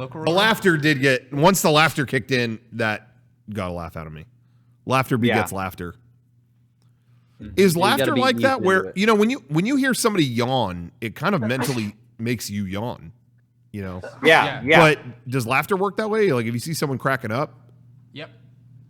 local. The laughter did get once the laughter kicked in. That got a laugh out of me. Laughter begets laughter. Is laughter like that? Where when you hear somebody yawn, it kind of mentally makes you yawn. Yeah. But does laughter work that way? Like if you see someone cracking up, Yep.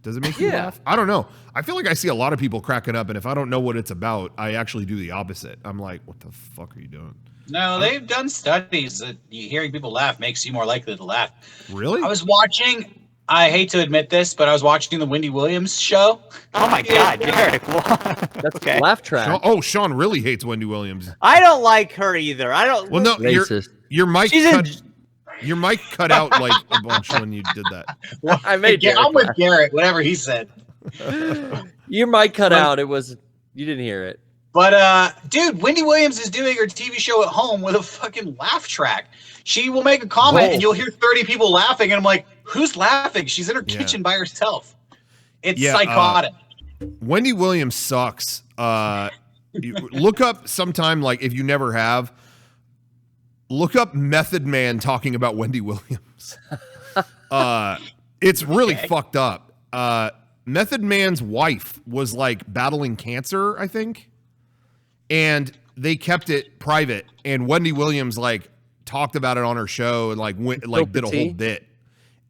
does it make you laugh? I don't know. I feel like I see a lot of people cracking up, and if I don't know what it's about, I actually do the opposite. I'm like, what the fuck are you doing? No, they've done studies that hearing people laugh makes you more likely to laugh. Really? I was watching. I hate to admit this, but I was watching the Wendy Williams show. Oh my God, Derek! That's okay. Laugh track. Sean really hates Wendy Williams. I don't like her either. I don't. Well, no, your mic. Your mic cut out like a bunch when you did that. Well, I'm with Garrett. Whatever he said. Your mic cut out. You didn't hear it. But dude, Wendy Williams is doing her TV show at home with a fucking laugh track. She will make a comment and you'll hear 30 people laughing, and I'm like, who's laughing? She's in her kitchen by herself. It's psychotic. Wendy Williams sucks. Look up sometime, like if you never have, look up Method Man talking about Wendy Williams. It's really fucked up. Method Man's wife was like battling cancer, I think. And they kept it private. And Wendy Williams like talked about it on her show and like did a whole bit.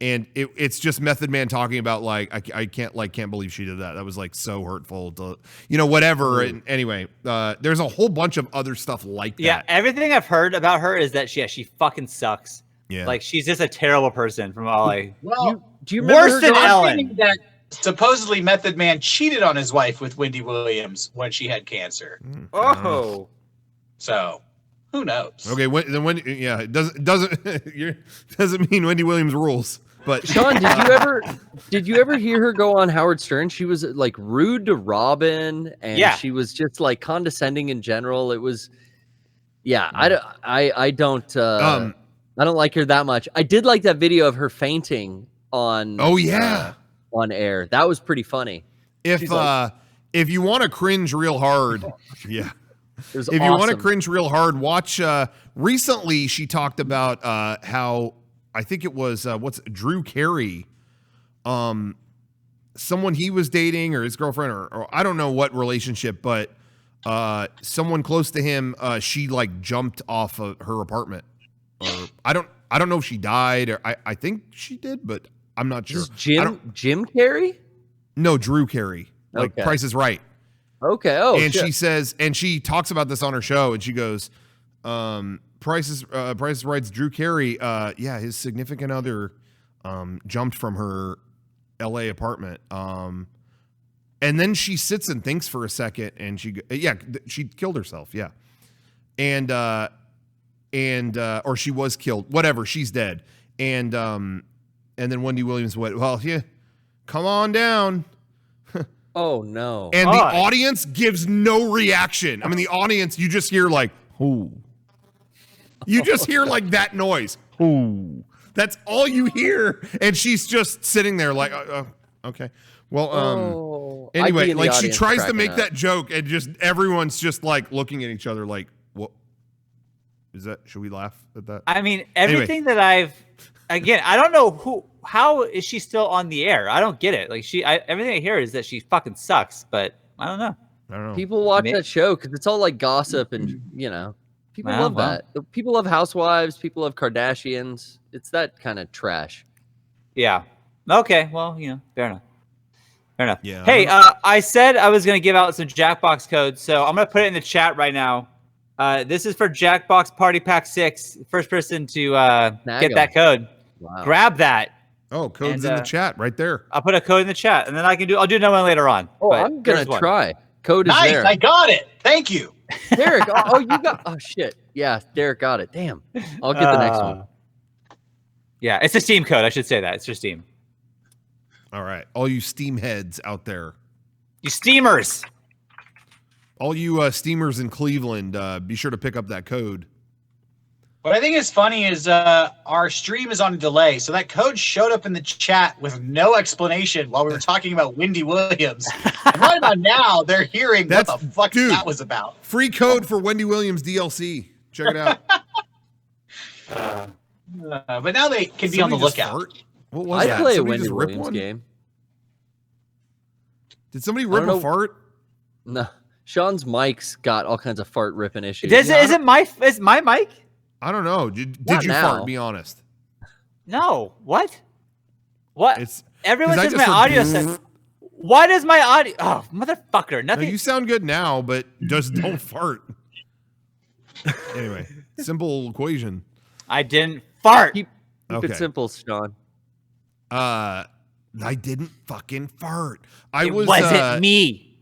And it's just Method Man talking about like I can't believe she did that. That was like so hurtful to whatever. And anyway, there's a whole bunch of other stuff like that. Yeah, everything I've heard about her is that she fucking sucks. Yeah, like she's just a terrible person from all I. Well, do you remember worse than Ellen? That supposedly Method Man cheated on his wife with Wendy Williams when she had cancer. Oh, so who knows? Okay, it doesn't mean Wendy Williams rules. But Shawn, did you ever hear her go on Howard Stern? She was like rude to Robin, and she was just like condescending in general. It was, I don't like her that much. I did like that video of her fainting on. Oh yeah, on air. That was pretty funny. If you want to cringe real hard, you want to cringe real hard, watch. Recently, she talked about how. I think it was Drew Carey, someone he was dating or his girlfriend or I don't know what relationship, but someone close to him, she like jumped off of her apartment. Or I don't know if she died or I think she did, but I'm not sure. Jim Carey? No, Drew Carey. Like Price is Right. Okay. Oh, and shit. She says, and she talks about this on her show, and she goes, Price is Right's Drew Carey. His significant other jumped from her LA apartment. And then she sits and thinks for a second, and she killed herself. Yeah, and or she was killed. Whatever, she's dead. And then Wendy Williams went, well, come on down. Oh no! And the audience gives no reaction. I mean, the audience, you just hear like, "Ooh." You just hear like that noise. Ooh. That's all you hear. And she's just sitting there like, okay. Well, anyway, like she tries to make that joke and just everyone's just like looking at each other like, what is that? Should we laugh at that? I mean, everything that I don't know how is she still on the air? I don't get it. Like everything I hear is that she fucking sucks, but I don't know. People watch that show because it's all like gossip and, people love that. People love Housewives. People love Kardashians. It's that kind of trash. Yeah. Okay. Well, fair enough. Yeah. Hey, I said I was going to give out some Jackbox codes, so I'm going to put it in the chat right now. This is for Jackbox Party Pack 6. First person to get that code. Wow. Grab that. Oh, code's in the chat right there. I'll put a code in the chat, and then I'll do another one later on. Oh, I'm going to try. Code is there. I got it. Thank you. Derek, you got. Oh shit! Yeah, Derek got it. Damn, I'll get the next one. Yeah, it's a Steam code. I should say that it's for Steam. All right, all you Steam heads out there, you Steamers, all you Steamers in Cleveland, be sure to pick up that code. What I think is funny is our stream is on a delay, so that code showed up in the chat with no explanation while we were talking about Wendy Williams. And right about now, they're hearing what the fuck that was about. Free code for Wendy Williams DLC. Check it out. But now they can be on the lookout. Fart? What was I'd that? play a Somebody Wendy just rip Williams one? game. Did somebody rip a fart? No. Sean's mic's got all kinds of fart ripping issues. Is it my mic? I don't know. Did you now. fart? Be honest. No. What? What? Everyone 'cause I says just my heard audio says. Why does my audio? Oh, motherfucker! No, Nothing. you sound good now, but just don't fart. Anyway, simple equation. I didn't fart. Keep it simple, Sean. I didn't fucking fart. It wasn't me.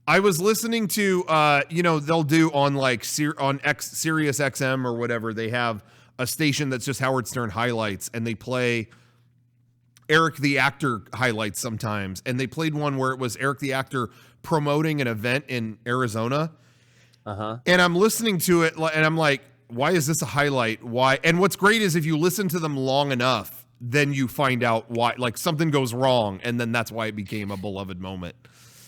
I was listening to they'll do on like Sirius XM or whatever, they have a station that's just Howard Stern highlights, and they play Eric the Actor highlights sometimes. And they played one where it was Eric the Actor promoting an event in Arizona. And I'm listening to it and I'm like, why is this a highlight? Why? And what's great is if you listen to them long enough, then you find out why, like something goes wrong, and then that's why it became a beloved moment.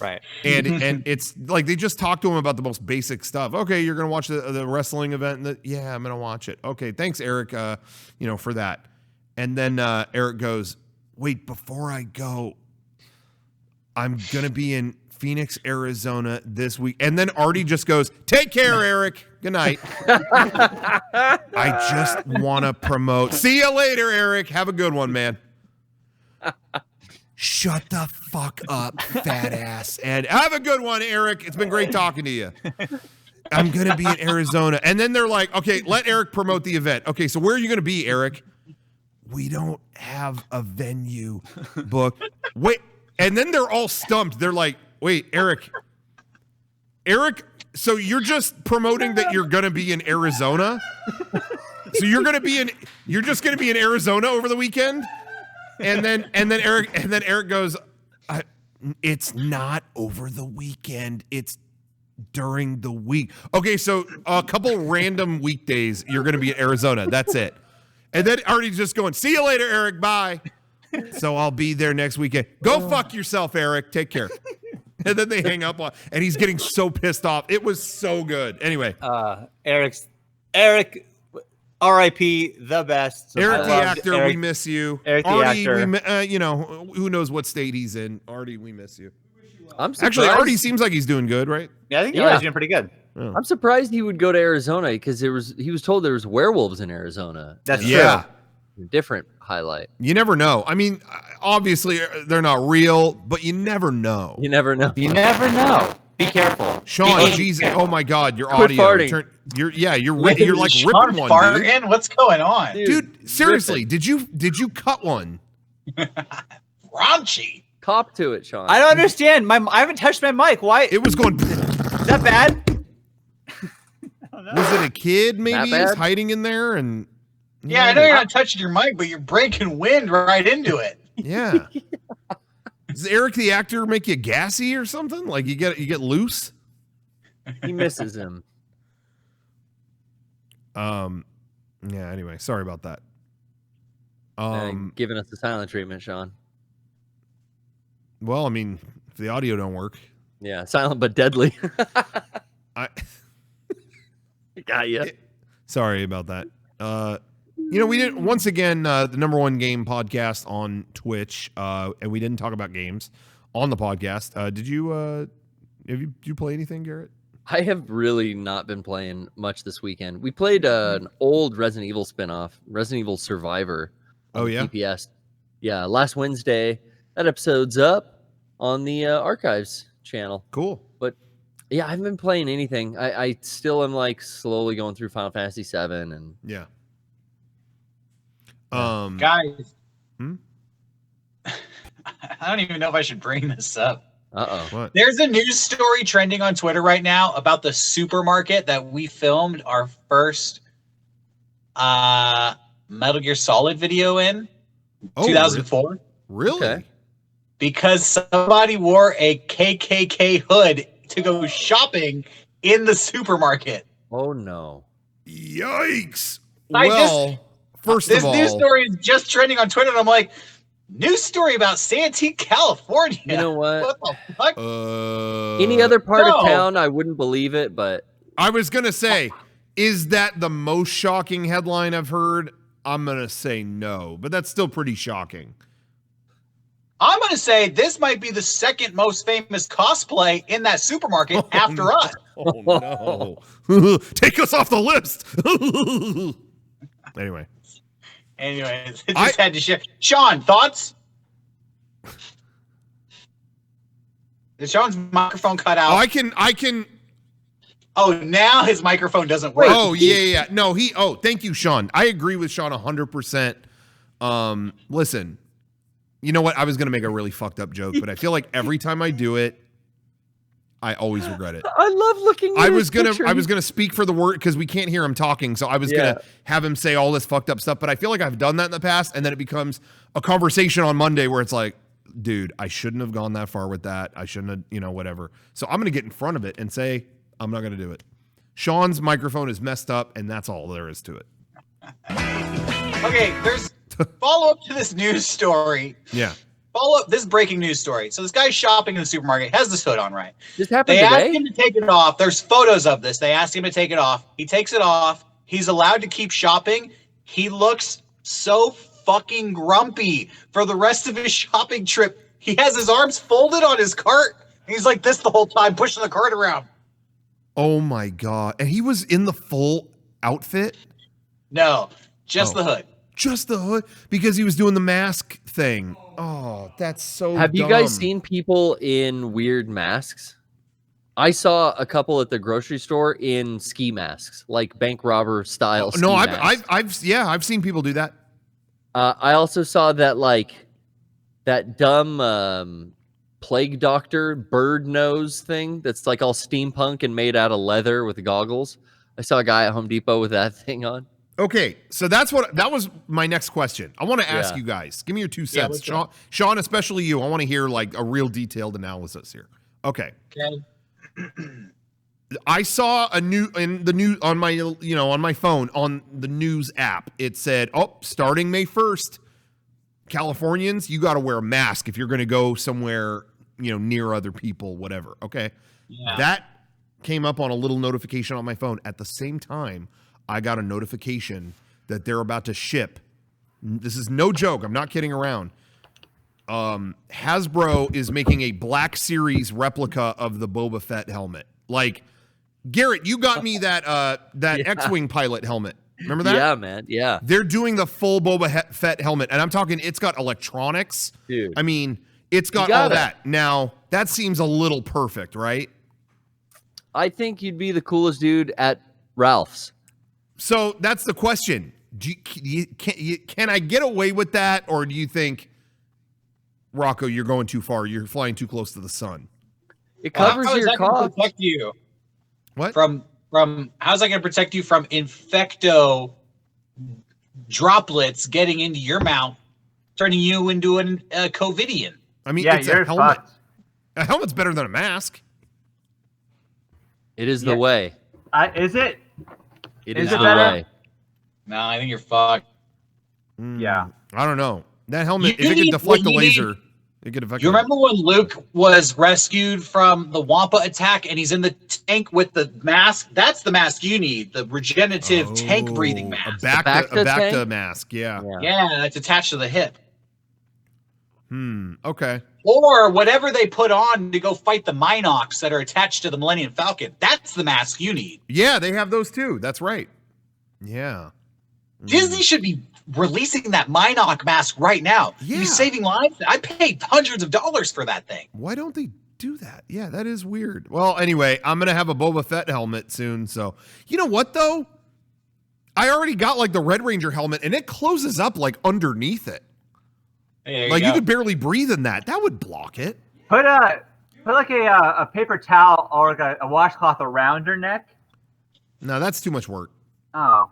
Right. And it's like they just talk to him about the most basic stuff. Okay, you're gonna watch the wrestling event, and yeah, I'm gonna watch it. Okay, thanks, Eric. For that. And then Eric goes, wait, before I go, I'm gonna be in Phoenix, Arizona this week. And then Artie just goes, take care, Eric. Good night. I just want to promote. See you later, Eric. Have a good one, man. Shut the fuck up, fat ass. And have a good one, Eric. It's been great talking to you. I'm going to be in Arizona. And then they're like, okay, let Eric promote the event. Okay, so where are you going to be, Eric? We don't have a venue booked. Wait. And then they're all stumped. They're like, wait, Eric, so you're just promoting that you're going to be in Arizona? So you're just going to be in Arizona over the weekend? And then Eric goes, it's not over the weekend. It's during the week. Okay, so a couple random weekdays you're going to be in Arizona. That's it. And then Artie's just going, see you later, Eric. Bye. So I'll be there next weekend. Go fuck yourself, Eric. Take care. And then they hang up on, and he's getting so pissed off. It was so good. Anyway, Eric, R.I.P. the best. So Eric the Actor, we miss you. Eric the Artie, Actor. who knows what state he's in. Artie, we miss you. Actually, Artie seems like he's doing good, right? Yeah, I think Artie's doing pretty good. Oh. I'm surprised he would go to Arizona because he was told there was werewolves in Arizona. That's true. Different highlight. You never know. I mean, obviously they're not real, but you never know. You never know. You never know. Be careful. Sean, Jesus, oh my God, your Quit audio. farting. You're like Shawn ripping one, farting? dude. What's going on? Dude, seriously, did you cut one? Raunchy. Cop to it, Sean. I don't understand. I haven't touched my mic. Why? It was going. Is that bad? Was it a kid maybe That bad? is hiding in there? And Yeah, I know you're not touching your mic, but you're breaking wind right into it. yeah. Does Eric the Actor make you gassy or something? Like you get loose? He misses him. Yeah, anyway, sorry about that. Giving us the silent treatment, Sean. Well, I mean, if the audio don't work. Yeah, silent but deadly. I got you. Sorry about that. We did once again the number one game podcast on Twitch, and we didn't talk about games on the podcast. Did you play anything, Garrett? I have really not been playing much this weekend. We played an old Resident Evil spinoff, Resident Evil Survivor. Oh yeah, PPS. Yeah, last Wednesday. That episode's up on the Archives channel. Cool. But yeah, I haven't been playing anything. I still am like slowly going through Final Fantasy VII and yeah. Guys, I don't even know if I should bring this up. What? There's a news story trending on Twitter right now about the supermarket that we filmed our first Metal Gear Solid video in 2004. Really? Okay. Because somebody wore a KKK hood to go shopping in the supermarket. Oh no. Yikes. This news story is just trending on Twitter, and I'm like, news story about Santee, California. You know what? What the fuck? Any other part of town, I wouldn't believe it, but I was gonna say, is that the most shocking headline I've heard? I'm gonna say no, but that's still pretty shocking. I'm going to say this might be the second most famous cosplay in that supermarket after us. Oh, no. Take us off the list. Anyway, just had to share. Shawn, thoughts? Is Shawn's microphone cut out? Oh, I can. Oh, now his microphone doesn't work. Oh, yeah. No, thank you, Shawn. I agree with Shawn 100%. Listen. You know what? I was going to make a really fucked up joke, but I feel like every time I do it, I always regret it. I love looking at I was going to speak for the word because we can't hear him talking. So I was going to have him say all this fucked up stuff, but I feel like I've done that in the past. And then it becomes a conversation on Monday where it's like, dude, I shouldn't have gone that far with that. I shouldn't have, whatever. So I'm going to get in front of it and say, I'm not going to do it. Shawn's microphone is messed up and that's all there is to it. Okay, there's follow up to this news story. Yeah. Follow up this breaking news story. So this guy's shopping in the supermarket, has this hood on, right? This happened today? They asked him to take it off. There's photos of this. They asked him to take it off. He takes it off. He's allowed to keep shopping. He looks so fucking grumpy for the rest of his shopping trip. He has his arms folded on his cart. He's like this the whole time, pushing the cart around. Oh my God. And he was in the full outfit? No, just the hood. Just the hood? Because he was doing the mask thing. Oh, that's so Have dumb. you guys seen people in weird masks? I saw a couple at the grocery store in ski masks, like bank robber style. No, masks. I've seen people do that. I also saw that dumb plague doctor bird nose thing that's like all steampunk and made out of leather with goggles. I saw a guy at Home Depot with that thing on. Okay, so that was my next question. I want to ask you guys. Give me your 2 cents. Shawn, especially you. I want to hear like a real detailed analysis here. Okay. I saw on my on my phone on the news app. It said, starting May 1st, Californians, you got to wear a mask if you're going to go somewhere, near other people, whatever. Okay. Yeah. That came up on a little notification on my phone. At the same time, I got a notification that they're about to ship. This is no joke. I'm not kidding around. Hasbro is making a Black Series replica of the Boba Fett helmet. Like, Garrett, you got me that X-Wing pilot helmet. Remember that? Yeah, man. Yeah. They're doing the full Boba Fett helmet, and I'm talking, it's got electronics. Dude. I mean, it's got all that. Now, that seems a little perfect, right? I think you'd be the coolest dude at Ralph's. So that's the question. Can I get away with that, or do you think, Rocco, you're going too far? You're flying too close to the sun. It covers your cough. Protect you. What? From how's that going to protect you from infecto droplets getting into your mouth, turning you into a COVIDian? I mean, it's a helmet. A helmet's better than a mask. It is the way. Is it? It is the way. No, I think you're fucked. Yeah. I don't know. That helmet, if it could deflect the laser, it could deflect. You remember when Luke was rescued from the Wampa attack and he's in the tank with the mask? That's the mask you need, the regenerative tank breathing mask. A Bacta mask, yeah. Yeah, that's attached to the hip. Okay. Or whatever they put on to go fight the Minox that are attached to the Millennium Falcon. That's the mask you need. Yeah, they have those too. That's right. Yeah. Disney should be releasing that Minox mask right now. Yeah. He's saving lives. I paid hundreds of dollars for that thing. Why don't they do that? Yeah, that is weird. Well, anyway, I'm going to have a Boba Fett helmet soon. So, you know what, though? I already got like the Red Ranger helmet, and it closes up like underneath it. Like you could barely breathe in that. That would block it. Put like a paper towel or like a washcloth around your neck. No, that's too much work. Oh,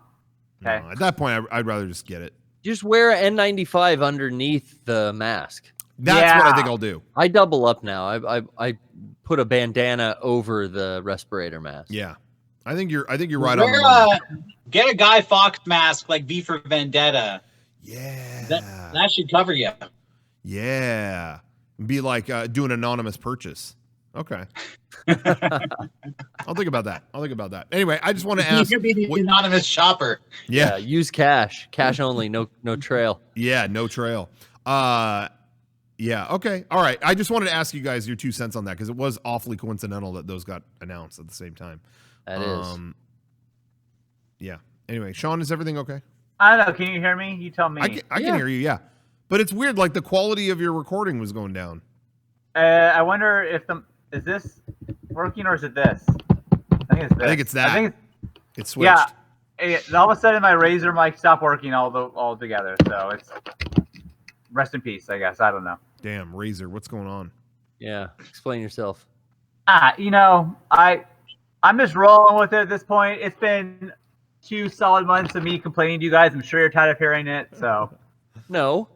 okay. No, at that point, I'd rather just get it. Just wear an N95 underneath the mask. That's what I think I'll do. I double up now. I put a bandana over the respirator mask. Yeah, I think you're right on the money. Get a Guy Fawkes mask like V for Vendetta. Yeah, that should cover you. Yeah, be like do an anonymous purchase. Okay. I'll think about that. Anyway, I just want to ask. You could be the anonymous shopper. Yeah. Use cash only. No trail. Yeah. No trail. Yeah. Okay. All right. I just wanted to ask you guys your 2 cents on that because it was awfully coincidental that those got announced at the same time. That is. Yeah. Anyway, Shawn, is everything okay? I don't know. Can you hear me? You tell me. I can hear you. Yeah. But it's weird. Like the quality of your recording was going down. I wonder if is this working or is it this? I think it's this. I think it's that. I think it's switched. Yeah. All of a sudden, my Razer mic stopped working all together. So it's rest in peace, I guess. I don't know. Damn, Razer, what's going on? Yeah. Explain yourself. I'm just rolling with it at this point. It's been 2 solid months of me complaining to you guys. I'm sure you're tired of hearing it. So no.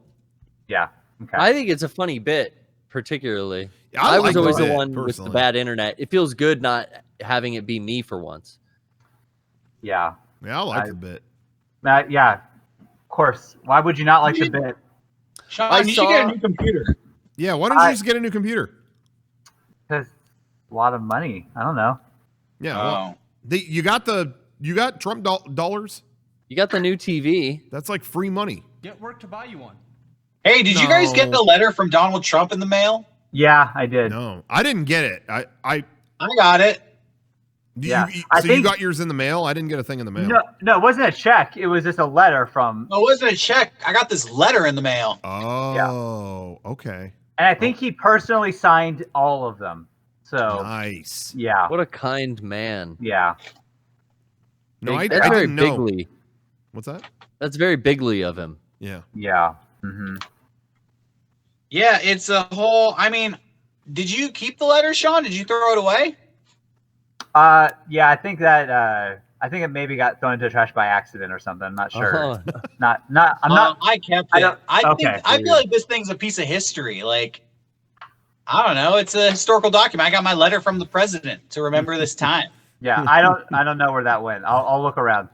Yeah. Okay. I think it's a funny bit, particularly. Yeah, I was like always the it, one personally. with the bad internet. It feels good not having it be me for once. Yeah. Yeah, I like the bit. Yeah. Of course. Why would you not like the bit? Shawn, you should get a new computer. Yeah, why don't you just get a new computer? Because a lot of money. I don't know. Yeah. Well, you got Trump dollars? You got the new TV. That's like free money. Get work to buy you one. Hey, did you guys get the letter from Donald Trump in the mail? Yeah, I did. No, I didn't get it. I got it. You got yours in the mail? I didn't get a thing in the mail. No, it wasn't a check. It was just a letter from. No, it wasn't a check. I got this letter in the mail. Oh, okay. And I think he personally signed all of them. So nice. Yeah. What a kind man. Yeah. No, that's very didn't know. bigly. What's that? That's very bigly of him. Yeah. Yeah. Mm-hmm. Yeah, it's a whole. I mean, did you keep the letter, Shawn? Did you throw it away? Yeah, I think it maybe got thrown into the trash by accident or something. I'm not sure. Oh. I'm not. I kept it. I feel like this thing's a piece of history. Like, I don't know. It's a historical document. I got my letter from the president to remember this time. Yeah, I don't know where that went. I'll look around.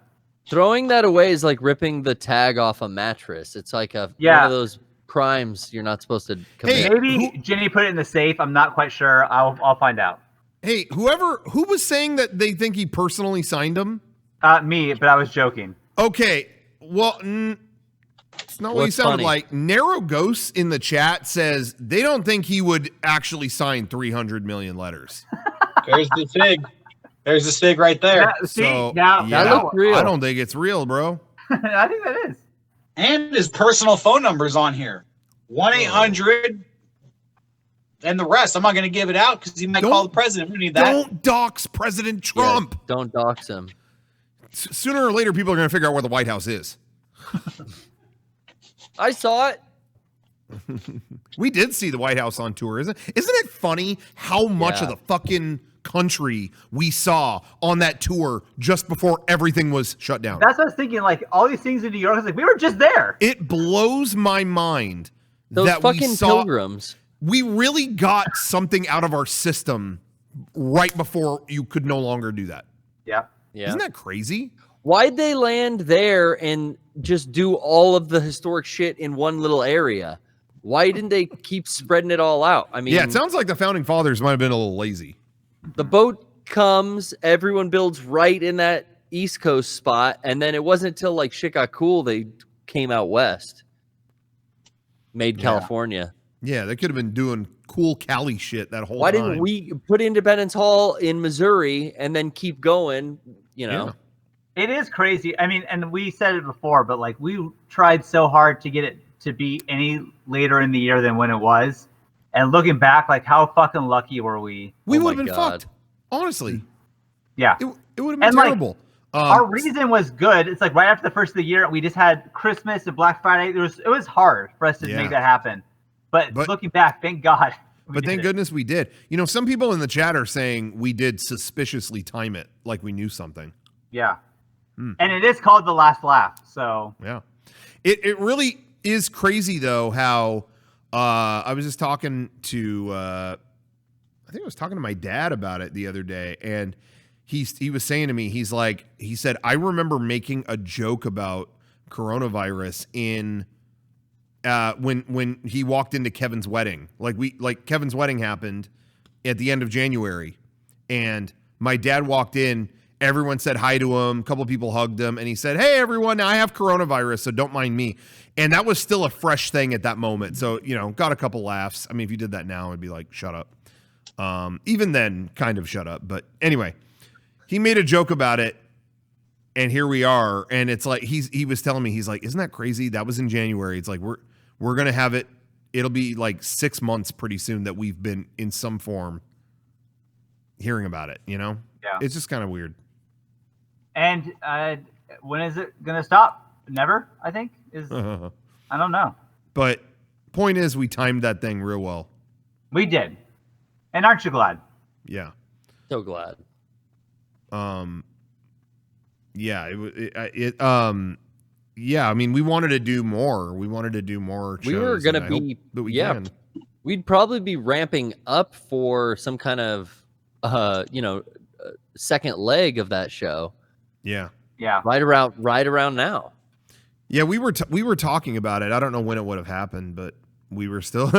Throwing that away is like ripping the tag off a mattress. It's like one of those crimes you're not supposed to commit. Hey, maybe Jenny put it in the safe. I'm not quite sure. I'll find out. Hey, who was saying that they think he personally signed them? Me, but I was joking. Okay, well, it's not what he sounded funny? like. Narrow Ghosts in the chat says they don't think he would actually sign 300 million letters. There's the fig. There's the fig right there. Yeah, that looked real. I don't think it's real, bro. I think that is. And his personal phone number's on here. 1-800 and the rest. I'm not going to give it out because he might call the president. We need that. Don't dox President Trump. Yeah, don't dox him. Sooner or later, people are going to figure out where the White House is. I saw it. We did see the White House on tour, isn't it funny how much of the fucking country we saw on that tour just before everything was shut down? That's what I was thinking. Like all these things in New York, I was like, we were just there. It blows my mind Those that fucking we saw. pilgrims. We really got something out of our system right before you could no longer do that. Yeah. Isn't that crazy? Why'd they land there and just do all of the historic shit in one little area? Why didn't they keep spreading it all out? I mean, Yeah, it sounds like the founding fathers might have been a little lazy. the boat comes, everyone builds right in that East Coast spot, and then it wasn't until like shit got cool they came out west. Made California. Yeah, they could have been doing cool Cali shit that whole Why time. didn't we put Independence Hall in Missouri and then keep going, you know? It is crazy. I mean, and we said it before, but like we tried so hard to get it to be any later in the year than when it was. And looking back, like how fucking lucky were we? We would have been fucked. Honestly. Yeah. It would have been terrible. Like, our reason was good. It's like right after the first of the year, we just had Christmas and Black Friday. It was hard for us to make that happen. But looking back, thank God. But thank goodness we did. You know, some people in the chat are saying we did suspiciously time it, like we knew something. Yeah. And it is called The Last Laugh. So yeah. It really is crazy though how I was just talking to I think I was talking to my dad about it the other day, and he was saying to me, he said, I remember making a joke about coronavirus in when he walked into Kevin's wedding. Like Kevin's wedding happened at the end of January, and my dad walked in. Everyone said hi to him. A couple of people hugged him, and he said, "Hey, everyone, I have coronavirus, so don't mind me." And that was still a fresh thing at that moment. So, got a couple laughs. I mean, if you did that now, it'd be like, shut up. Even then, kind of shut up. But anyway, he made a joke about it, and here we are. And it's like, he was telling me, he's like, isn't that crazy? That was in January. It's like, we're going to have it. It'll be like 6 months pretty soon that we've been in some form hearing about it, Yeah. It's just kind of weird. And when is it going to stop? Never, I think. I don't know. But point is, we timed that thing real well. We did. And aren't you glad? Yeah. So glad. Yeah, yeah, I mean, we wanted to do more. We wanted to do more shows. We were going to be, can. We'd probably be ramping up for some kind of, second leg of that show. Yeah. Yeah. Right around now. Yeah, we were talking about it. I don't know when it would have happened, but we were still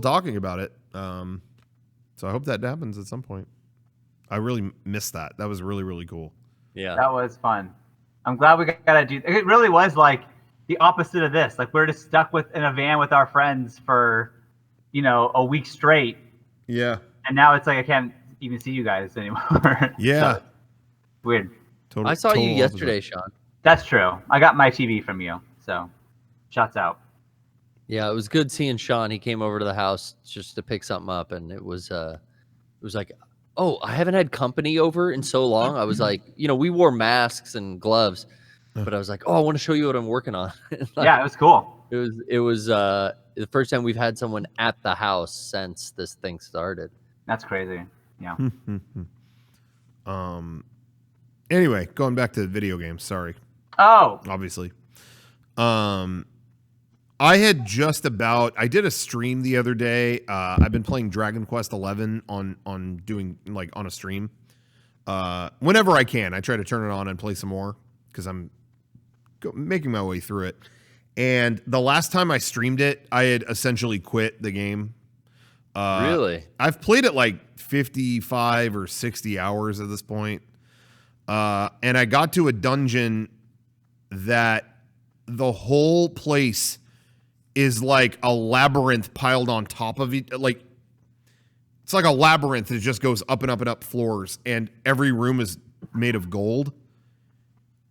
talking about it. So I hope that happens at some point. I really missed that. That was really, really cool. Yeah. That was fun. I'm glad we got to do. It really was like the opposite of this. Like we're just stuck in a van with our friends for, a week straight. Yeah. And now it's like I can't even see you guys anymore. Yeah. So, weird. I saw you yesterday, Shawn. That's true. I got my TV from you, so shouts out. Yeah, it was good seeing Shawn. He came over to the house just to pick something up, and it was like, oh, I haven't had company over in so long. I was like, we wore masks and gloves, but I was like, oh, I want to show you what I'm working on. Yeah, it was cool. It was the first time we've had someone at the house since this thing started. That's crazy. Yeah. Anyway, going back to video games. Sorry. Oh. Obviously. I did a stream the other day. I've been playing Dragon Quest 11 on a stream. Whenever I can, I try to turn it on and play some more because I'm making my way through it. And the last time I streamed it, I had essentially quit the game. Really? I've played it like 55 or 60 hours at this point. And I got to a dungeon that the whole place is like a labyrinth piled on top of it. Like, it's like a labyrinth that just goes up and up and up floors, and every room is made of gold.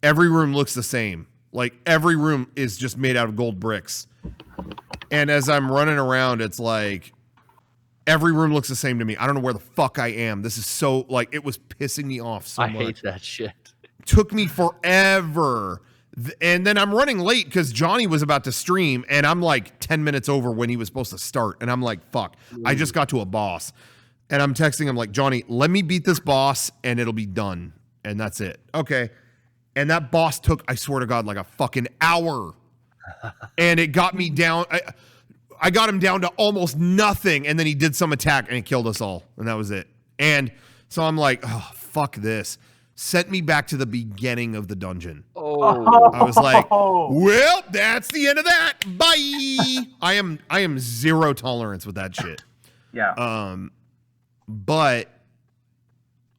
Every room looks the same. Like, every room is just made out of gold bricks. And as I'm running around, it's like, every room looks the same to me. I don't know where the fuck I am. This is so, like, it was pissing me off so much. I hate that shit. Took me forever. And then I'm running late because Johnny was about to stream, and I'm like 10 minutes over when he was supposed to start. And I'm like, fuck, I just got to a boss. And I'm texting him like, Johnny, let me beat this boss, and it'll be done. And that's it. Okay. And that boss took, I swear to God, like a fucking hour. And it got me down. I got him down to almost nothing, and then he did some attack, and he killed us all. And that was it. And so I'm like, oh, fuck this. Sent me back to the beginning of the dungeon. Oh, I was like, well, that's the end of that. Bye. I am zero tolerance with that shit. Yeah. But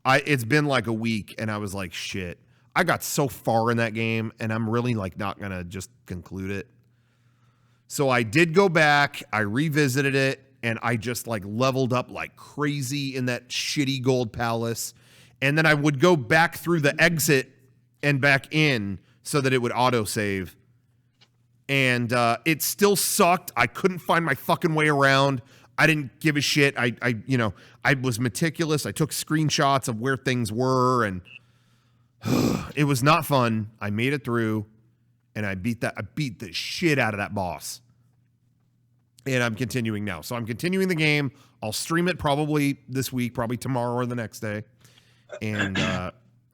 it's been like a week, and I was like, shit. I got so far in that game, and I'm really like not gonna just conclude it. So I did go back, I revisited it, and I just like leveled up like crazy in that shitty gold palace. And then I would go back through the exit and back in so that it would autosave. And it still sucked. I couldn't find my fucking way around. I didn't give a shit. I was meticulous. I took screenshots of where things were, and it was not fun. I made it through, and I beat the shit out of that boss. And I'm continuing now. So I'm continuing the game. I'll stream it probably this week, probably tomorrow or the next day. And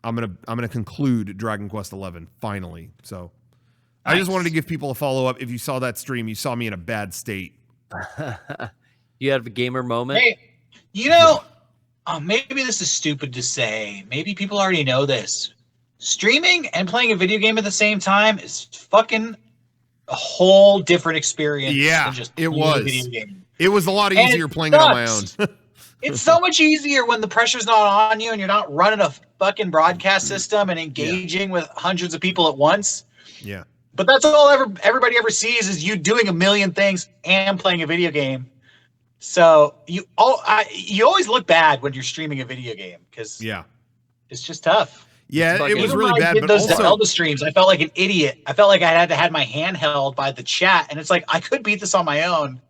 I'm gonna conclude Dragon Quest 11 finally. So I just wanted to give people a follow up. If you saw that stream, you saw me in a bad state. You had a gamer moment. Hey, maybe this is stupid to say. Maybe people already know this. Streaming and playing a video game at the same time is fucking a whole different experience. Yeah, than just it playing was. a video game. It was a lot easier playing it on my own. It's so much easier when the pressure's not on you and you're not running a fucking broadcast system and engaging with hundreds of people at once. Yeah. But that's all everybody ever sees is you doing a million things and playing a video game. So you always look bad when you're streaming a video game because it's just tough. Yeah, it was really bad. But those also, Zelda streams, I felt like an idiot. I felt like I had to have my hand held by the chat, and it's like I could beat this on my own,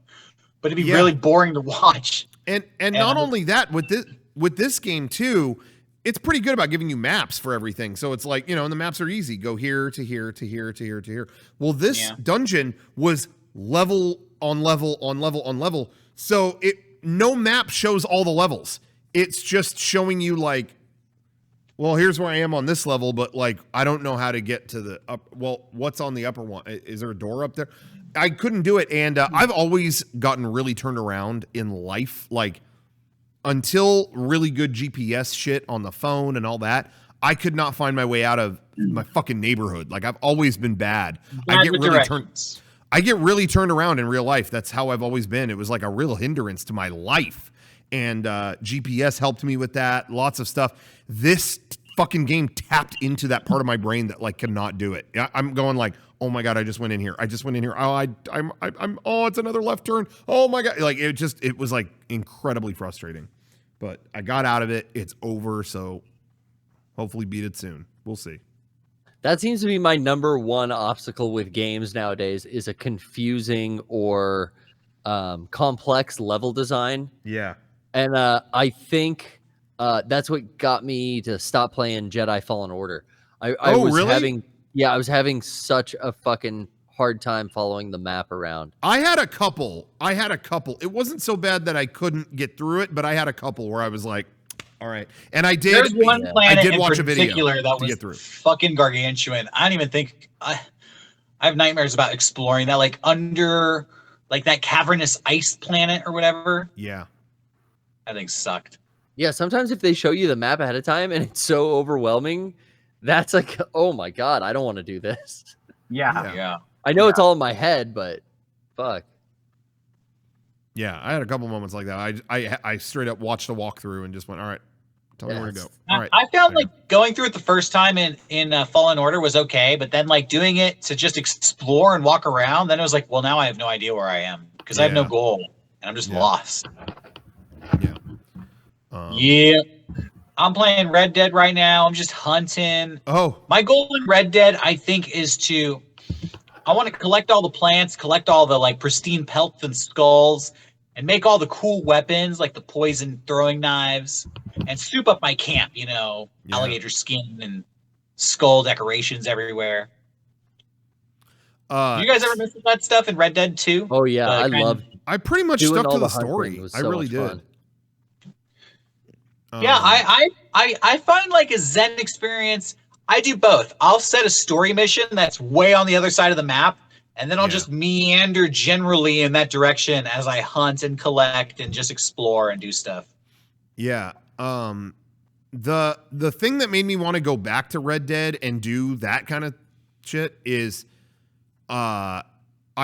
but it'd be really boring to watch. And not only that, with this game too, it's pretty good about giving you maps for everything. So it's like, and the maps are easy. Go here to here to here to here to here. Well, this dungeon was level on level on level on level. So no map shows all the levels. It's just showing you like, well, here's where I am on this level, but like I don't know how to get to the up. Well, what's on the upper one? Is there a door up there? I couldn't do it, and I've always gotten really turned around in life. Like until really good GPS shit on the phone and all that, I could not find my way out of my fucking neighborhood. Like I've always been bad. I get really turned around in real life. That's how I've always been. It was like a real hindrance to my life. And GPS helped me with that. Lots of stuff. This fucking game tapped into that part of my brain that like cannot do it. I'm going like, oh my God, I just went in here. Oh, it's another left turn. Oh my God. Like it was like incredibly frustrating, but I got out of it. It's over. So hopefully beat it soon. We'll see. That seems to be my number one obstacle with games nowadays is a confusing or complex level design. Yeah. And I think that's what got me to stop playing Jedi Fallen Order. I was having such a fucking hard time following the map around. I had a couple. It wasn't so bad that I couldn't get through it, but I had a couple where I was like, all right. And I did. There's one planet in watch particular a video that to get through. was fucking gargantuan. I don't even think I have nightmares about exploring that, like under like that cavernous ice planet or whatever. Yeah. That thing sucked. Yeah, sometimes if they show you the map ahead of time and it's so overwhelming, that's like, oh my God, I don't want to do this. Yeah. I know it's all in my head, but fuck. Yeah, I had a couple moments like that. I straight up watched a walkthrough and just went, all right, tell me where to go. All right. I found like going through it the first time in Fallen Order was okay, but then like doing it to just explore and walk around, then it was like, well, now I have no idea where I am because I have no goal and I'm just lost. Yeah. I'm playing Red Dead right now. I'm just hunting. Oh. My goal in Red Dead, I think, is I want to collect all the plants, collect all the like pristine pelts and skulls, and make all the cool weapons like the poison throwing knives, and soup up my camp, alligator skin and skull decorations everywhere. You guys ever miss that stuff in Red Dead 2? Oh yeah, I pretty much stuck to the story. I really did. Fun. Yeah, I find like a Zen experience. I do both. I'll set a story mission that's way on the other side of the map, and then I'll just meander generally in that direction as I hunt and collect and just explore and do stuff. Yeah. The thing that made me want to go back to Red Dead and do that kind of shit is I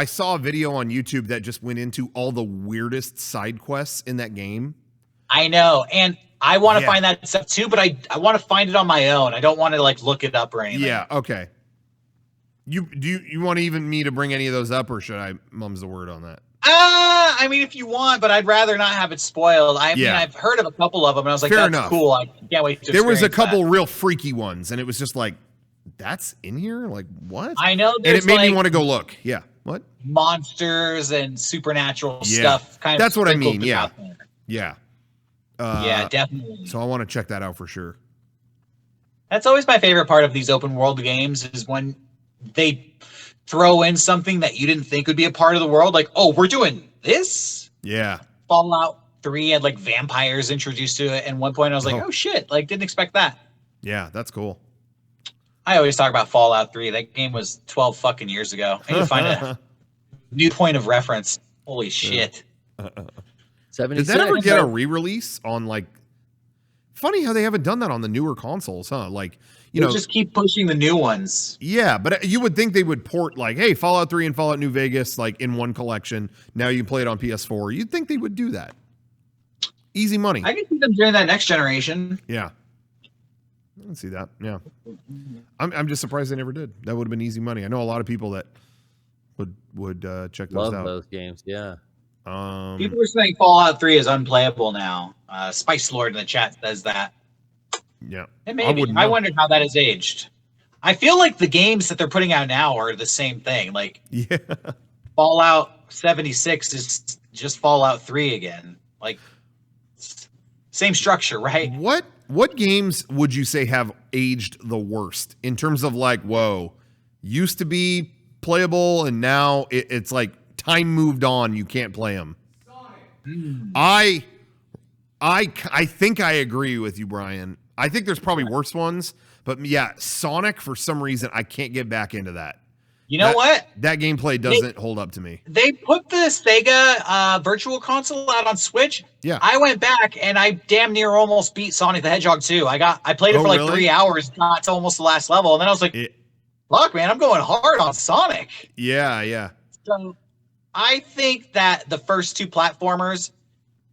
saw a video on YouTube that just went into all the weirdest side quests in that game. I know, and I want to find that stuff too, but I want to find it on my own. I don't want to like look it up or anything. Yeah, okay. You want even me to bring any of those up, or should I mum's the word on that? I mean, if you want, but I'd rather not have it spoiled. I mean, I've heard of a couple of them, and I was like, that's cool. I can't wait to. There was a couple real freaky ones, and it was just like, that's in here? Like, what? I know. And it made me want to go look. Yeah. What? Monsters and supernatural stuff. That's what I mean. Yeah. Yeah. Yeah, definitely. So I want to check that out for sure. That's always my favorite part of these open world games is when they throw in something that you didn't think would be a part of the world. Like, oh, we're doing this? Yeah. Fallout 3 had like vampires introduced to it. And one point I was like, oh shit, like didn't expect that. Yeah, that's cool. I always talk about Fallout 3. That game was 12 fucking years ago. I need to find a new point of reference. Holy shit. 76. Did that ever get a re-release on like? Funny how they haven't done that on the newer consoles, huh? Like, you know, just keep pushing the new ones. Yeah, but you would think they would port like, hey, Fallout 3 and Fallout New Vegas like in one collection. Now you can play it on PS4. You'd think they would do that. Easy money. I can see them doing that next generation. Yeah. I can see that. Yeah. I'm just surprised they never did. That would have been easy money. I know a lot of people that would check those out. Love those games, yeah. People are saying Fallout 3 is unplayable now. Spice Lord in the chat says that. Yeah. And maybe. I wondered how that has aged. I feel like the games that they're putting out now are the same thing. Like, yeah. Fallout 76 is just Fallout 3 again. Like, same structure, right? What games would you say have aged the worst in terms of like, whoa, used to be playable and now it's like time moved on, you can't play them? I think I agree with you, Brian. I think there's probably worse ones, but yeah, Sonic, for some reason, I can't get back into that. You know what? That gameplay doesn't hold up to me. They put the Sega Virtual Console out on Switch. Yeah. I went back and I damn near almost beat Sonic the Hedgehog 2. I played it for like 3 hours, got to almost the last level, and then I was like, fuck, man, I'm going hard on Sonic. Yeah. So I think that the first two platformers,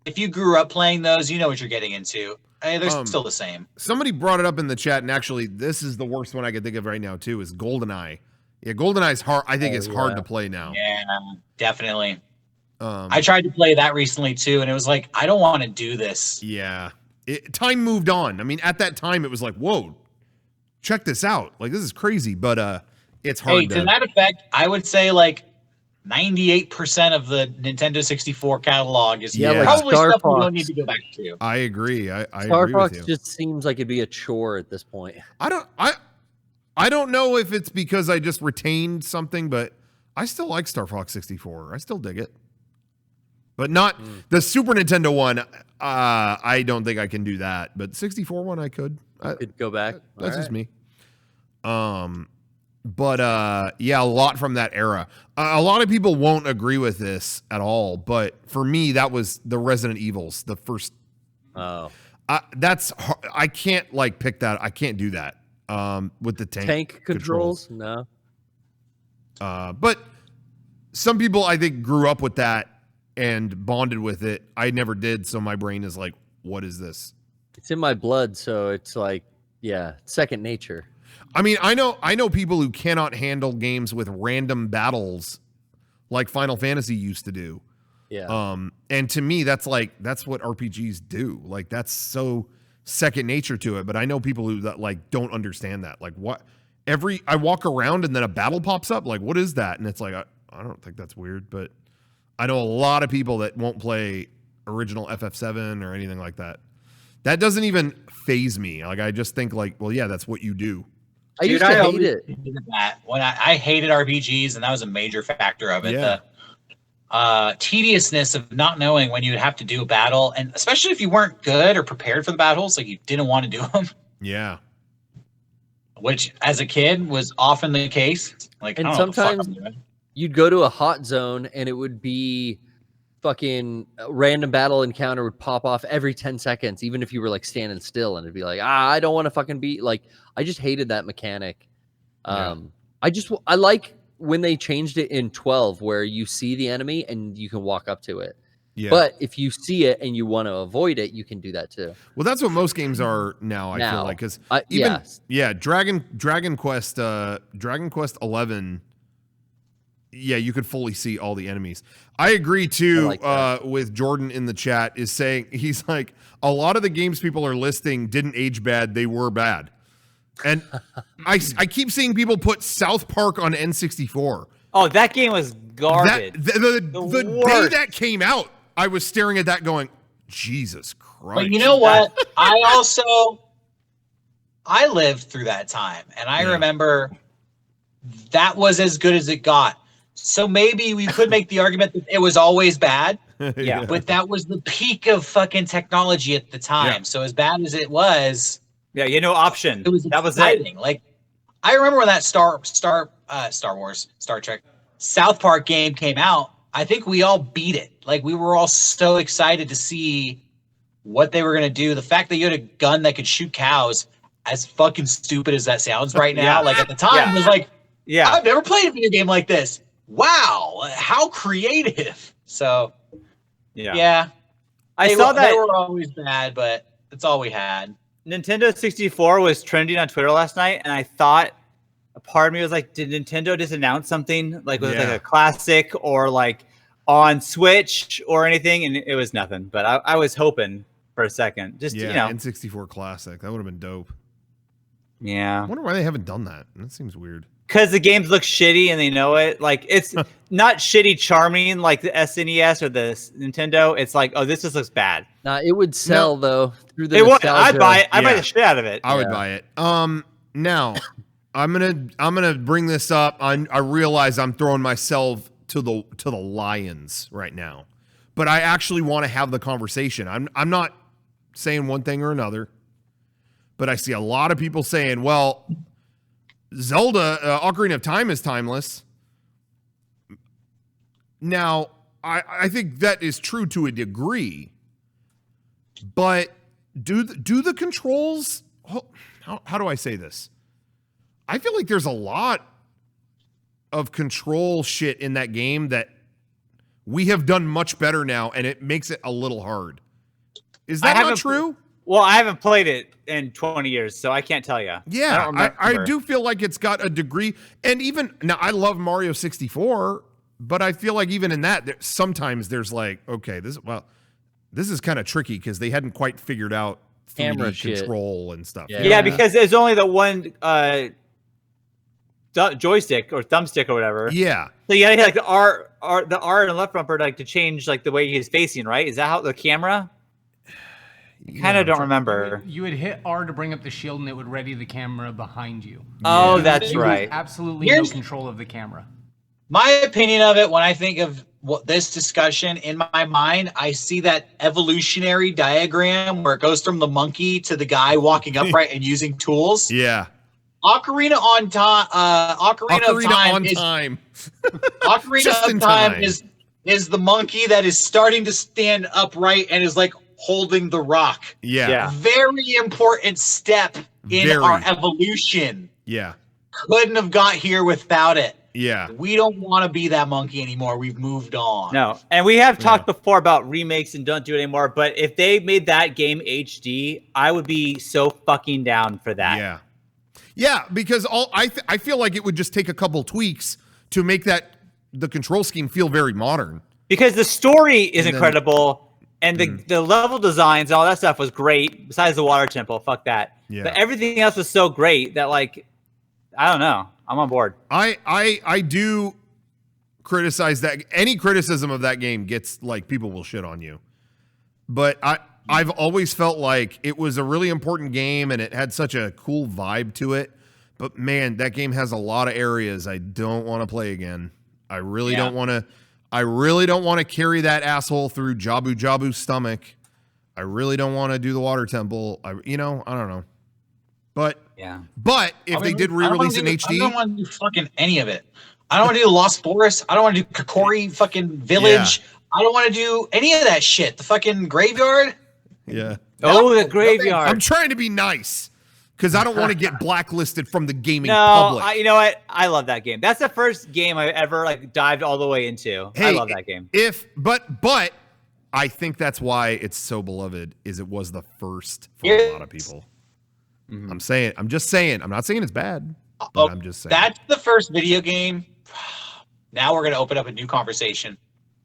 if you grew up playing those, you know what you're getting into. They're still the same. Somebody brought it up in the chat, and actually, this is the worst one I can think of right now, too, is GoldenEye. Yeah, GoldenEye's hard. I think it's hard to play now. Yeah, definitely. I tried to play that recently, too, and it was like, I don't want to do this. Yeah. Time moved on. I mean, at that time, it was like, whoa, check this out. Like, this is crazy, but it's hard. Hey, to that effect, I would say, like, 98% of the Nintendo 64 catalog is probably stuff we don't need to go back to. I agree. I Star agree Fox with you. just seems like it'd be a chore at this point. I don't know if it's because I just retained something, but I still like Star Fox 64. I still dig it. But not the Super Nintendo one. I don't think I can do that. But 64 one, I could. I could go back. That's just me. But yeah, a lot from that era. A lot of people won't agree with this at all, but for me, that was the Resident Evils, the first. Oh, I can't like pick that. I can't do that. With the tank controls. No. But some people I think grew up with that and bonded with it. I never did, so my brain is like, what is this? It's in my blood, so it's like, yeah, second nature. I mean, I know people who cannot handle games with random battles like Final Fantasy used to do. Yeah. And to me, that's what RPGs do. Like, that's so second nature to it. But I know people who that like don't understand that. Like, what? I walk around and then a battle pops up. Like, what is that? And it's like, I don't think that's weird. But I know a lot of people that won't play original FF7 or anything like that. That doesn't even faze me. Like, I just think like, well, yeah, that's what you do. I used to hate it. When I hated RPGs, and that was a major factor of it. Yeah. The tediousness of not knowing when you would have to do a battle, and especially if you weren't good or prepared for the battles, like you didn't want to do them. Yeah. Which, as a kid, was often the case. Like, and sometimes you'd go to a hot zone, and it would be fucking a random battle encounter would pop off every 10 seconds, even if you were like standing still, and it'd be like, I don't want to fucking be like, I just hated that mechanic. I like when they changed it in 12 where you see the enemy and you can walk up to it. Yeah. But if you see it and you want to avoid it, you can do that too. Well, that's what most games are now, I feel like, because Dragon Quest 11, yeah, you could fully see all the enemies. I agree too. With Jordan in the chat is saying, he's like, a lot of the games people are listing didn't age bad; they were bad. And I keep seeing people put South Park on N64. Oh, that game was garbage. The day that came out, I was staring at that going, Jesus Christ. But you know what? I lived through that time, and I remember that was as good as it got. So maybe we could make the argument that it was always bad. Yeah. But that was the peak of fucking technology at the time. Yeah. So as bad as it was, yeah, you know, option. It was exciting. Like, I remember when that Star Wars, Star Trek, South Park game came out. I think we all beat it. Like, we were all so excited to see what they were gonna do. The fact that you had a gun that could shoot cows, as fucking stupid as that sounds right now, like at the time, was like, yeah, I've never played a video game like this. Wow, how creative. So, yeah. I saw that they were always bad, but that's all we had. Nintendo 64 was trending on Twitter last night, and I thought a part of me was like, did Nintendo just announce something like with like a classic or like on Switch or anything? And it was nothing. But I was hoping for a second. Just N64 classic. That would have been dope. Yeah. I wonder why they haven't done that. That seems weird. Because the games look shitty and they know it. Like, it's not shitty charming like the SNES or the Nintendo. It's like, oh, this just looks bad. Nah, it would sell though through the It would. nostalgia. I'd buy it. I'd buy the shit out of it. I would buy it. Now I'm gonna bring this up. I realize I'm throwing myself to the lions right now, but I actually want to have the conversation. I'm not saying one thing or another, but I see a lot of people saying, well, Zelda Ocarina of Time is timeless. Now, I think that is true to a degree, but do the controls, how do I say this? I feel like there's a lot of control shit in that game that we have done much better now, and it makes it a little hard. Is that not true? Well, I haven't played it in 20 years, so I can't tell you. Yeah, I do feel like it's got a degree. And even now, I love Mario 64, but I feel like even in that, sometimes there's like, okay, this is kind of tricky because they hadn't quite figured out 3D control and stuff. Yeah, because there's only the one joystick or thumbstick or whatever. Yeah. So you gotta hit like the R and the left bumper like to change like the way he's facing, right? Is that how the camera? I kind of don't remember. You would hit R to bring up the shield, and it would ready the camera behind you. Oh, that's right. Absolutely no control of the camera. My opinion of it, when I think of this discussion in my mind, I see that evolutionary diagram where it goes from the monkey to the guy walking upright and using tools. Yeah. Ocarina of Time is the monkey that is starting to stand upright and is like holding the rock. Yeah. Very important step in our evolution. Yeah. Couldn't have got here without it. Yeah. We don't want to be that monkey anymore. We've moved on. No. And we have talked before about remakes and don't do it anymore, but if they made that game HD, I would be so fucking down for that. Yeah. Yeah, because I feel like it would just take a couple tweaks to make the control scheme feel very modern. Because the story is incredible. And the level designs and all that stuff was great. Besides the water temple, fuck that. Yeah. But everything else was so great that, like, I don't know. I'm on board. I do criticize that. Any criticism of that game gets, like, people will shit on you. But I've always felt like it was a really important game and it had such a cool vibe to it. But man, that game has a lot of areas I don't want to play again. I really don't want to. I really don't want to carry that asshole through Jabu Jabu's stomach. I really don't want to do the water temple. I don't know. But if they did re-release in HD, I don't want to do fucking any of it. I don't want to do the Lost Forest. I don't want to do Kokori fucking Village. I don't want to do any of that shit. The fucking graveyard. Yeah. The graveyard. I'm trying to be nice. Because I don't want to get blacklisted from the gaming public. You know what? I love that game. That's the first game I ever like dived all the way into. I love that game. But I think that's why it's so beloved. Is it was the first for a lot of people. Mm-hmm. I'm just saying. I'm not saying it's bad. But I'm just saying that's the first video game. Now we're gonna open up a new conversation.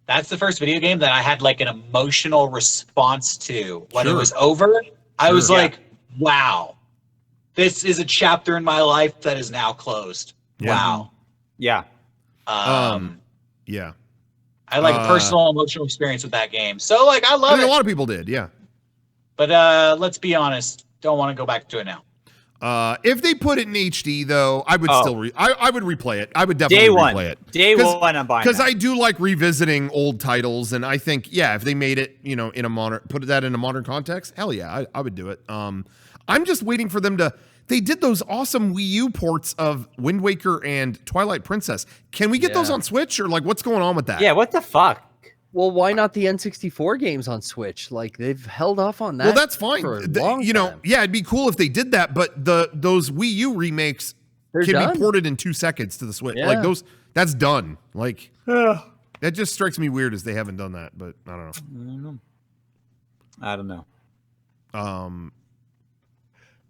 That's the first video game that I had like an emotional response to when it was over. I was like, wow. This is a chapter in my life that is now closed. Yeah. Wow. Yeah. Yeah. I like a personal emotional experience with that game. So like I love it. A lot of people did, yeah. But let's be honest, don't want to go back to it now. If they put it in HD though, I would still I would replay it. I would definitely replay it. Day one I'm buying. Because I do like revisiting old titles, and I think if they made it, in a put that in a modern context, hell yeah, I would do it. I'm just waiting for them to. They did those awesome Wii U ports of Wind Waker and Twilight Princess. Can we get those on Switch, or like what's going on with that? Yeah, what the fuck? Well, why not the N64 games on Switch? Like they've held off on that. Well, that's fine. For a long time. It'd be cool if they did that. But those Wii U remakes can be ported in 2 seconds to the Switch. Yeah. Like that's done. Like that just strikes me weird as they haven't done that. But I don't know. I don't know.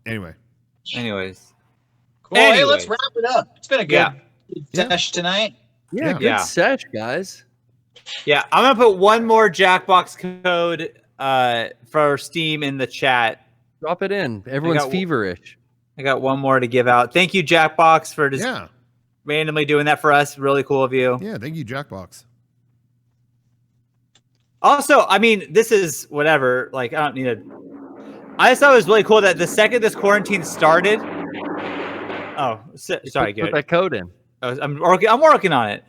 Anyway. Anyways. Cool. Hey, let's wrap it up. It's been a good sesh tonight. Yeah, good sesh, guys. Yeah, I'm gonna put one more Jackbox code for Steam in the chat. Drop it in. Everyone's feverish. I got one more to give out. Thank you, Jackbox, for just randomly doing that for us. Really cool of you. Yeah, thank you, Jackbox. Also, I mean, this is whatever. Like, I don't need I just thought it was really cool that the second this quarantine started. Oh, sorry, Put that code in. I'm working on it.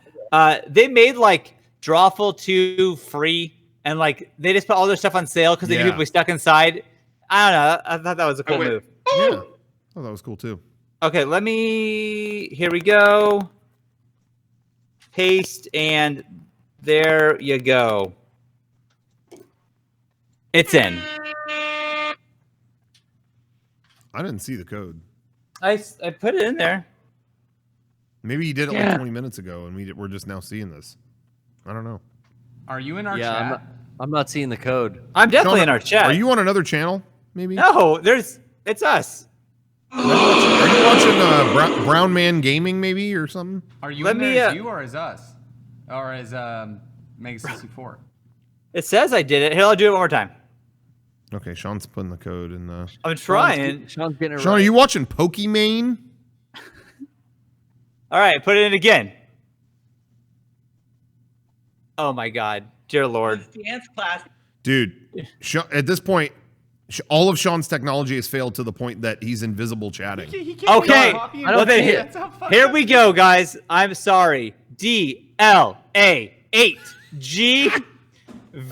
They made like Drawful 2 free, and like they just put all their stuff on sale because they knew people be stuck inside. I don't know. I thought that was a cool move. Yeah, oh, that was cool too. Okay, here we go. Paste, and there you go. It's in. I didn't see the code. I put it in there. Maybe you did it like 20 minutes ago, and we're just now seeing this. I don't know. Are you in our chat? I'm not seeing the code. I'm definitely in our chat. Are you on another channel? Maybe. No, it's us. Are you watching Brown Man Gaming maybe or something? Are you in there as you or as us? Or as Mega64? It says I did it. Here, I'll do it one more time. Okay, Sean's putting the code in the... I'm trying. Sean's getting it Sean, right. are you watching Pokimane? All right, put it in again. Oh my God, dear Lord! Dance class, dude. At this point, all of Sean's technology has failed to the point that he's invisible chatting. Okay, well then here we go, guys. I'm sorry. DLA8G.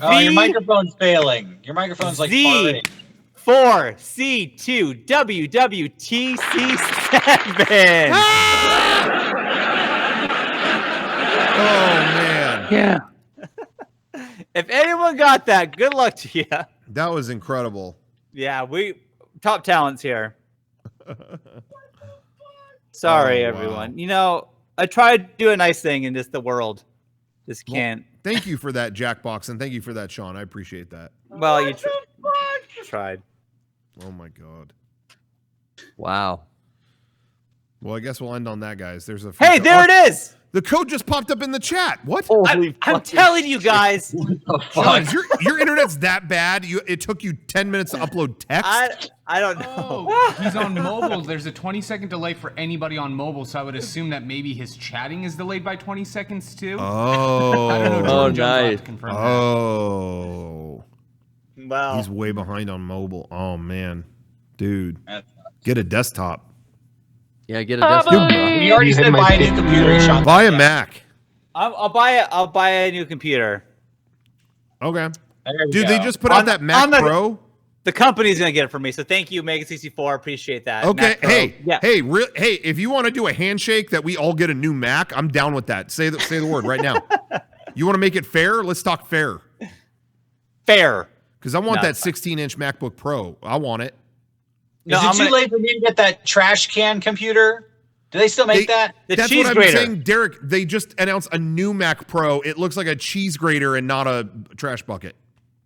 Oh, your microphone's failing. Your microphone's like Z4C2WWTC7. Oh man. Yeah. If anyone got that, good luck to you. That was incredible. Yeah, we top talents here. Sorry, everyone. Wow. You know, I tried to do a nice thing in the world just can't. Well, thank you for that, Jackbox, and thank you for that, Sean. I appreciate that. Well, you tried. Oh my God. Wow. Well, I guess we'll end on that, guys. There's a hey, there it is. The code just popped up in the chat. What? I'm telling you guys. Sean, your internet's that bad? It took you 10 minutes to upload text? I don't know. Oh, he's on mobile. There's a 20-second delay for anybody on mobile, so I would assume that maybe his chatting is delayed by 20 seconds too. Oh. I don't know. Jordan Jones will have to confirm that. Wow. He's way behind on mobile. Oh man, dude, get a desktop. Yeah, get a desktop. You already said buy a new computer, Sean. Buy a Mac. I'll buy a new computer. Okay. Dude, they just put out that Mac Pro. The company's gonna get it for me, so thank you, Mega64. Appreciate that. Okay. Hey, if you want to do a handshake that we all get a new Mac, I'm down with that. Say the word right now. You want to make it fair? Let's talk fair. Fair. Because I want that 16-inch MacBook Pro. I want it. Is it too late for me to get that trash can computer? Do they still make that? That's what I'm saying, Derek. They just announced a new Mac Pro. It looks like a cheese grater and not a trash bucket.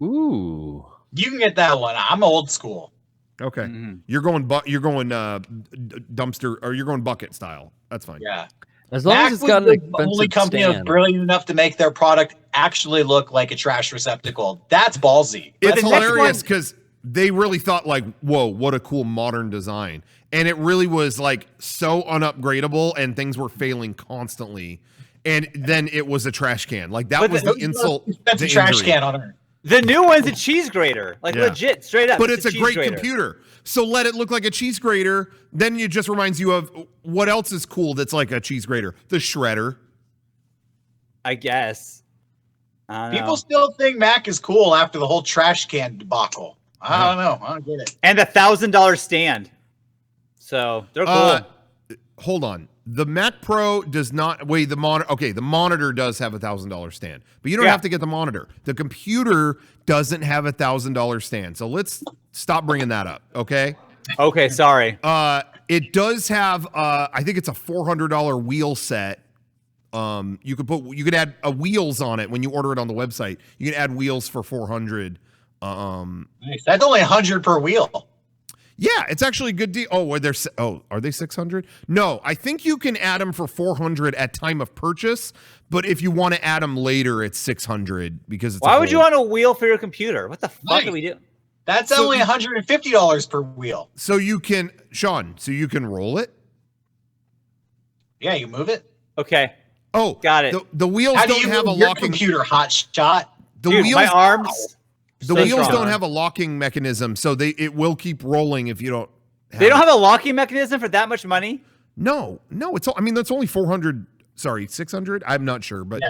Ooh. You can get that one. I'm old school. Okay. Mm-hmm. You're going dumpster, or you're going bucket style. That's fine. Yeah. As long as it's got an expensive the only company that was brilliant enough to make their product actually look like a trash receptacle. That's ballsy. It's hilarious because they really thought like, whoa, what a cool modern design. And it really was like so unupgradable and things were failing constantly. And then it was a trash can. Like that was the insult. That's a trash can on Earth. The new one's a cheese grater. Like legit, straight up. But it's a great computer. So let it look like a cheese grater. Then it just reminds you of what else is cool that's like a cheese grater. The shredder. I guess. People still think Mac is cool after the whole trash can debacle. I don't know. I don't get it. And $1,000 stand. So they're cool. Hold on. The Mac Pro does not the monitor. Okay, the monitor does have $1,000 stand, but you don't have to get the monitor. The computer doesn't have $1,000 stand. So let's stop bringing that up. Okay. Okay. Sorry. It does have. I think it's a $400 wheel set. You could add wheels on it when you order it on the website. You can add wheels for $400. Nice. That's only 100 per wheel. Yeah, it's actually a good deal. Are they 600? No, I think you can add them for 400 at time of purchase, but if you want to add them later, it's 600 because it's. Why would you want a wheel for your computer? What the fuck are we doing? That's only $150 per wheel. So you can, Shawn. So you can roll it. Yeah, you move it. Okay. Oh, got it. The wheels How don't have a your locking. Computer hot shot. The Dude, wheels. my arms. The wheels don't have a locking mechanism, so it will keep rolling if you don't. They don't have a locking mechanism for that much money? No. That's only 400. Sorry, 600. I'm not sure, but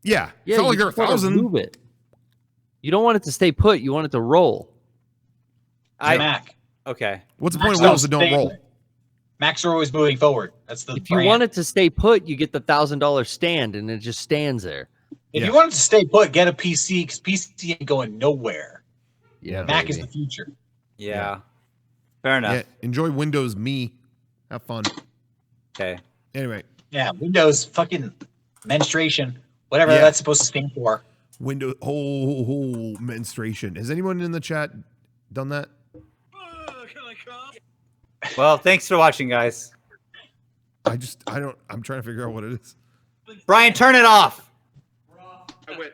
yeah, it's not like they're 1,000. Move it. You don't want it to stay put. You want it to roll. Mac. Okay. What's the point of wheels that don't roll? Macs are always moving forward. That's the. If you want it to stay put, you get the $1,000 stand, and it just stands there. If you want it to stay put, get a PC because PC ain't going nowhere. Yeah, Mac is the future. Yeah. Fair enough. Yeah, enjoy Windows Me. Have fun. Okay. Anyway. Yeah, Windows fucking menstruation, whatever that's supposed to stand for. Windows menstruation. Has anyone in the chat done that? Well, thanks for watching, guys. I'm trying to figure out what it is. Brian, turn it off. I went.